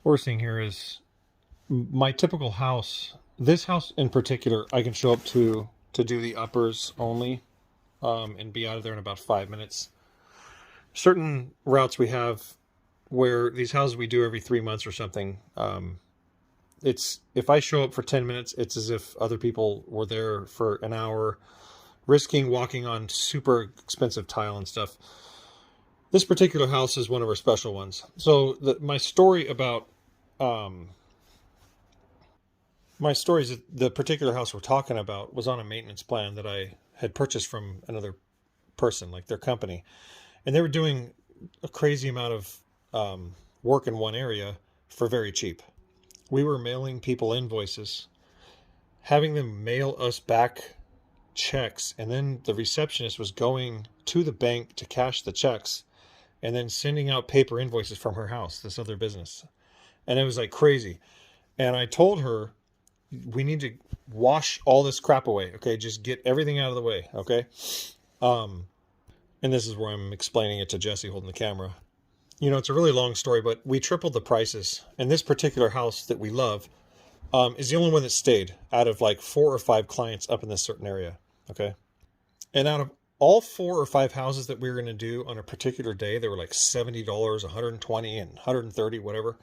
What we're seeing here is my typical house. This house in particular, I can show up to do the uppers only, and be out of there in about 5 minutes. Certain routes we have where these houses we do every 3 months or something. It's if I show up for 10 minutes, it's as if other people were there for an hour, risking walking on super expensive tile and stuff. This particular house is one of our special ones. So my story about is the particular house we're talking about was on a maintenance plan that I had purchased from another person, like their company, and they were doing a crazy amount of work in one area for very cheap. We were mailing people invoices, having them mail us back checks, and then the receptionist was going to the bank to cash the checks and then sending out paper invoices from her house, this other business. And it was like crazy. And I told her, we need to wash all this crap away. Okay. Just get everything out of the way. Okay. And this is where I'm explaining it to Jesse holding the camera. You know, it's a really long story, but we tripled the prices. And this particular house that we love is the only one that stayed out of like 4 or 5 clients up in this certain area. Okay. And out of all 4 or 5 houses that we were going to do on a particular day, they were like $70, $120 and $130, whatever.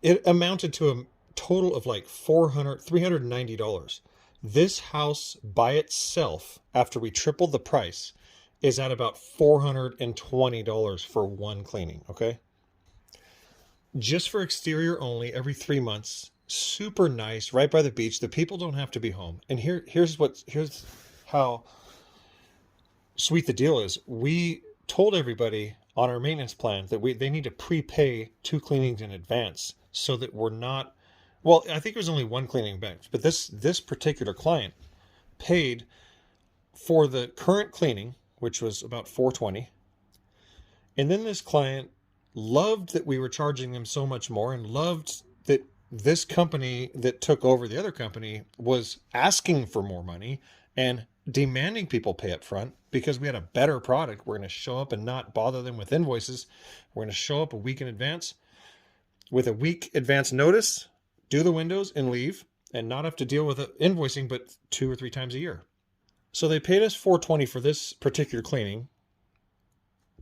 It amounted to a total of like $390. This house by itself, after we tripled the price, is at about $420 for one cleaning. Okay. Just for exterior only, every 3 months, super nice, right by the beach. The people don't have to be home. And here's how sweet the deal is. We told everybody on our maintenance plan that they need to prepay 2 cleanings in advance so that we're not, well, I think it was only 1 cleaning advance, but this particular client paid for the current cleaning, which was about $420. And then this client loved that we were charging them so much more, and loved that this company that took over the other company was asking for more money and demanding people pay up front because we had a better product. We're going to show up and not bother them with invoices. We're going to show up a week in advance with a week advance notice, do the windows and leave, and not have to deal with invoicing but 2 or 3 times a year. So they paid us $420 for this particular cleaning,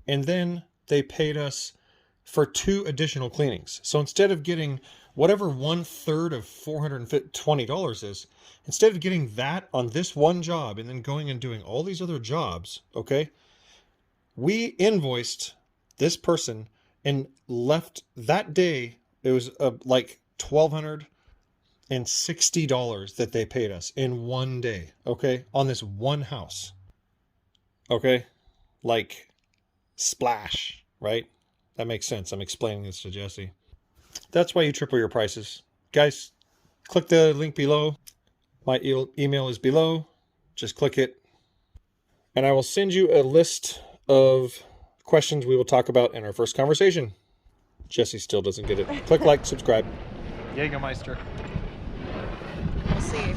and then they paid us for 2 additional cleanings. So instead of getting whatever 1/3 of $420 is, instead of getting that on this one job and then going and doing all these other jobs, okay, we invoiced this person and left that day. It was like $1,260 that they paid us in one day, okay, on this one house. Okay, like splash, right? That makes sense. I'm explaining this to Jesse. That's why you triple your prices. Guys, click the link below. My email is below. Just click it. And I will send you a list of questions we will talk about in our first conversation. Jesse still doesn't get it. Click like, subscribe. Jägermeister. We'll see.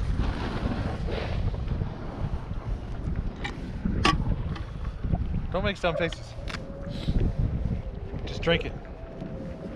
Don't make dumb faces. Just drink it.